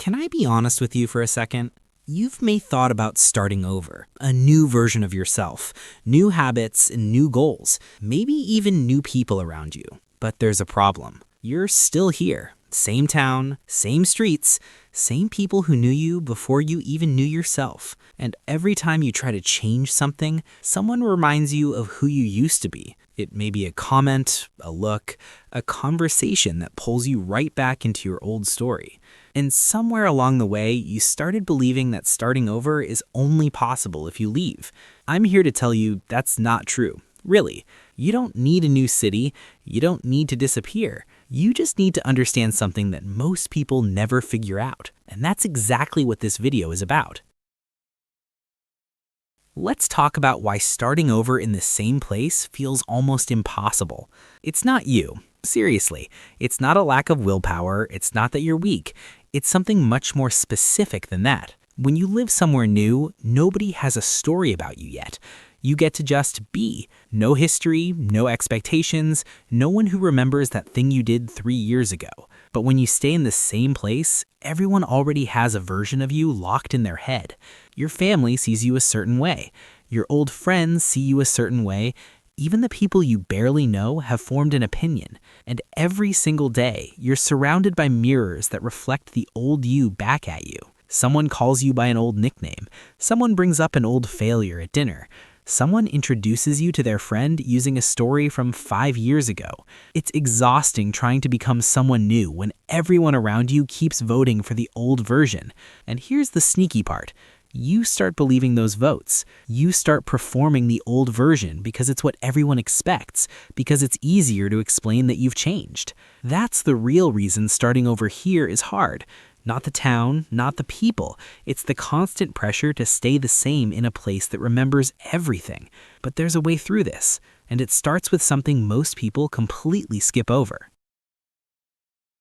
Can I be honest with you for a second? You've may thought about starting over, a new version of yourself, new habits and new goals, maybe even new people around you. But there's a problem. You're still here. Same town, same streets, same people who knew you before you even knew yourself. And every time you try to change something, someone reminds you of who you used to be. It may be a comment, a look, a conversation that pulls you right back into your old story. And somewhere along the way, you started believing that starting over is only possible if you leave. I'm here to tell you that's not true. Really, you don't need a new city. You don't need to disappear. You just need to understand something that most people never figure out. And that's exactly what this video is about. Let's talk about why starting over in the same place feels almost impossible. It's not you. Seriously, it's not a lack of willpower. It's not that you're weak. It's something much more specific than that. When you live somewhere new, nobody has a story about you yet. You get to just be. No history, no expectations, no one who remembers that thing you did 3 years ago. But when you stay in the same place, everyone already has a version of you locked in their head. Your family sees you a certain way. Your old friends see you a certain way. Even the people you barely know have formed an opinion. And every single day, you're surrounded by mirrors that reflect the old you back at you. Someone calls you by an old nickname. Someone brings up an old failure at dinner. Someone introduces you to their friend using a story from 5 years ago. It's exhausting trying to become someone new when everyone around you keeps voting for the old version. And here's the sneaky part. You start believing those votes. You start performing the old version because it's what everyone expects, because it's easier to explain that you've changed. That's the real reason starting over here is hard. Not the town, not the people. It's the constant pressure to stay the same in a place that remembers everything. But there's a way through this, and it starts with something most people completely skip over.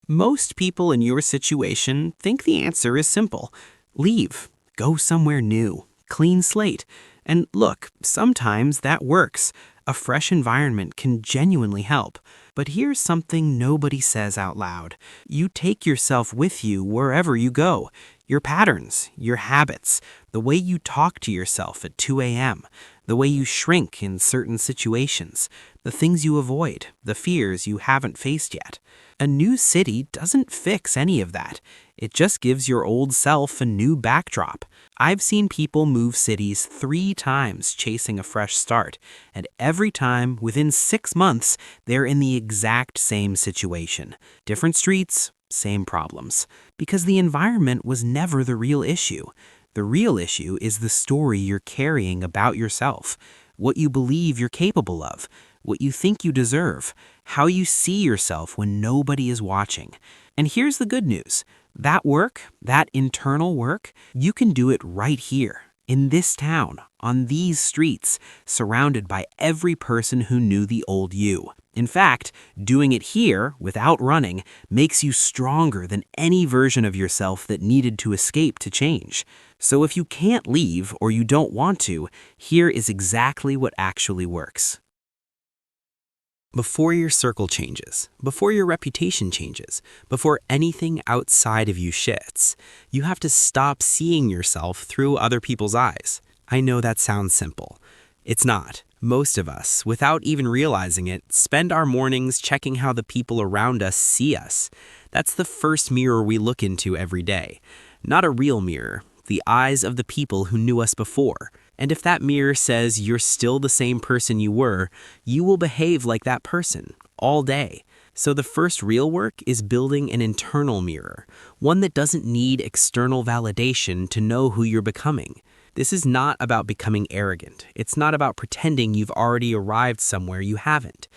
Most people in your situation think the answer is simple. Leave. Go somewhere new. Clean slate. And look, sometimes that works. A fresh environment can genuinely help. But here's something nobody says out loud. You take yourself with you wherever you go. Your patterns, your habits, the way you talk to yourself at 2 a.m., the way you shrink in certain situations, the things you avoid, the fears you haven't faced yet. A new city doesn't fix any of that. It just gives your old self a new backdrop. I've seen people move cities 3 times chasing a fresh start, and every time, within 6 months, they're in the exact same situation. Different streets, same problems. Because the environment was never the real issue. The real issue is the story you're carrying about yourself, what you believe you're capable of, what you think you deserve, how you see yourself when nobody is watching. And here's the good news. That work, that internal work, you can do it right here, in this town, on these streets, surrounded by every person who knew the old you. In fact, doing it here, without running, makes you stronger than any version of yourself that needed to escape to change. So if you can't leave or you don't want to, here is exactly what actually works. Before your circle changes, before your reputation changes, before anything outside of you shifts, you have to stop seeing yourself through other people's eyes. I know that sounds simple. It's not. Most of us, without even realizing it, spend our mornings checking how the people around us see us. That's the first mirror we look into every day. Not a real mirror, the eyes of the people who knew us before. And if that mirror says you're still the same person you were, you will behave like that person all day. So the first real work is building an internal mirror, one that doesn't need external validation to know who you're becoming. This is not about becoming arrogant. It's not about pretending you've already arrived somewhere you haven't.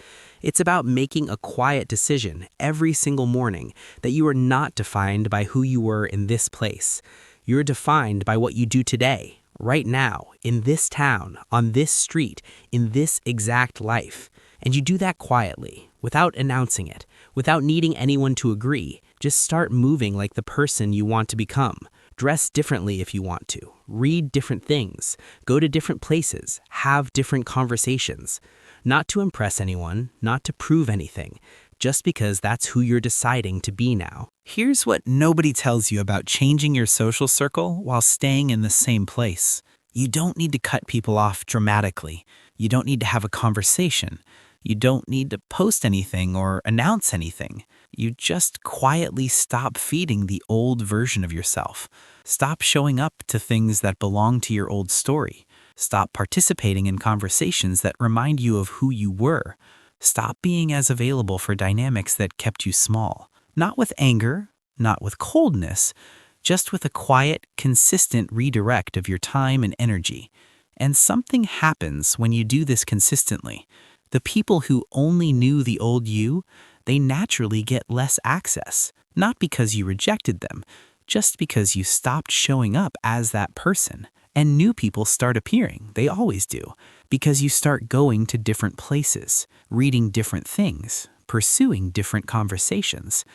It's about making a quiet decision every single morning that you are not defined by who you were in this place. You're defined by what you do today. Right now, in this town, on this street, in this exact life. And you do that quietly, without announcing it, without needing anyone to agree. Just start moving like the person you want to become. Dress differently if you want to. Read different things. Go to different places. Have different conversations. Not to impress anyone, not to prove anything. just because that's who you're deciding to be now. Here's what nobody tells you about changing your social circle while staying in the same place. You don't need to cut people off dramatically. You don't need to have a conversation. You don't need to post anything or announce anything. You just quietly stop feeding the old version of yourself. Stop showing up to things that belong to your old story. Stop participating in conversations that remind you of who you were. Stop being as available for dynamics that kept you small. Not with anger, not with coldness, just with a quiet, consistent redirect of your time and energy. And something happens when you do this consistently. The people who only knew the old you, they naturally get less access, not because you rejected them, just because you stopped showing up as that person. And new people start appearing, they always do, because you start going to different places, reading different things, pursuing different conversations.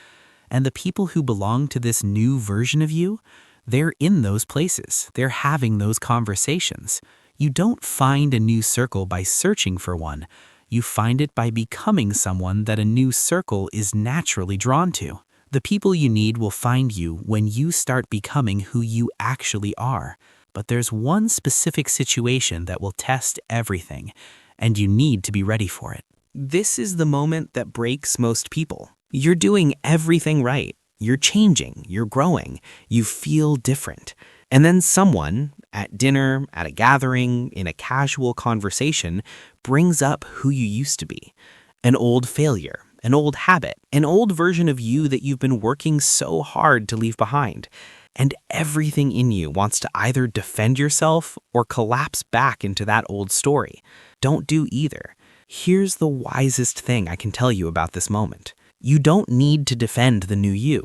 And the people who belong to this new version of you, they're in those places, they're having those conversations. You don't find a new circle by searching for one. You find it by becoming someone that a new circle is naturally drawn to. The people you need will find you when you start becoming who you actually are. But there's one specific situation that will test everything, and you need to be ready for it. This is the moment that breaks most people. You're doing everything right. You're changing, you're growing, you feel different. And then someone, at dinner, at a gathering, in a casual conversation, brings up who you used to be. An old failure, an old habit, an old version of you that you've been working so hard to leave behind. And everything in you wants to either defend yourself or collapse back into that old story. Don't do either. Here's the wisest thing I can tell you about this moment. You don't need to defend the new you.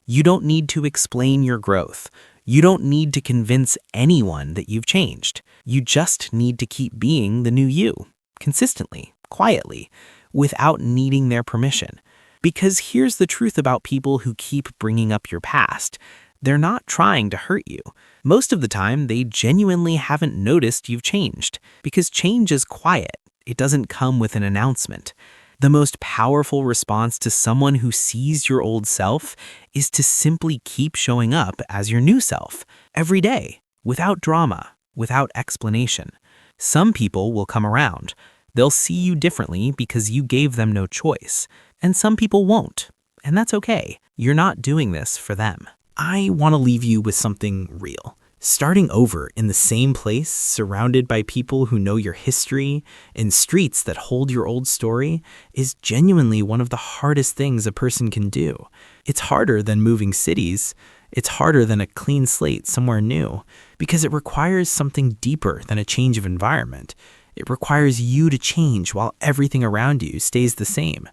You don't need to explain your growth. You don't need to convince anyone that you've changed. You just need to keep being the new you, consistently, quietly, without needing their permission. Because here's the truth about people who keep bringing up your past. They're not trying to hurt you. Most of the time, they genuinely haven't noticed you've changed, because change is quiet. It doesn't come with an announcement. The most powerful response to someone who sees your old self is to simply keep showing up as your new self, every day, without drama, without explanation. Some people will come around. They'll see you differently because you gave them no choice. And some people won't. And that's okay. You're not doing this for them. I want to leave you with something real. Starting over in the same place, surrounded by people who know your history, in streets that hold your old story, is genuinely one of the hardest things a person can do. It's harder than moving cities. It's harder than a clean slate somewhere new, because it requires something deeper than a change of environment. It requires you to change while everything around you stays the same.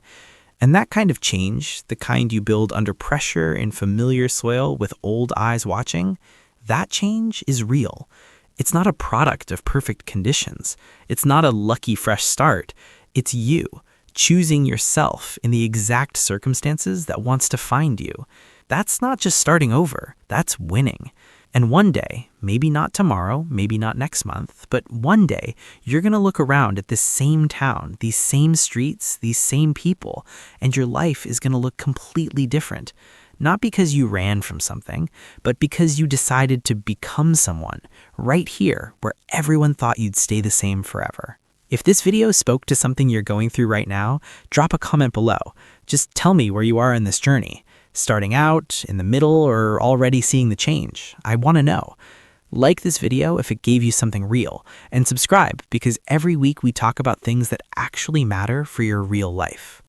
And that kind of change, the kind you build under pressure in familiar soil with old eyes watching, that change is real. It's not a product of perfect conditions. It's not a lucky fresh start. It's you, choosing yourself in the exact circumstances that wants to find you. That's not just starting over, that's winning. And one day, maybe not tomorrow, maybe not next month, but one day, you're going to look around at this same town, these same streets, these same people, and your life is going to look completely different. Not because you ran from something, but because you decided to become someone right here where everyone thought you'd stay the same forever. If this video spoke to something you're going through right now, drop a comment below. Just tell me where you are in this journey. Starting out, in the middle, or already seeing the change. I want to know. Like this video if it gave you something real, and subscribe because every week we talk about things that actually matter for your real life.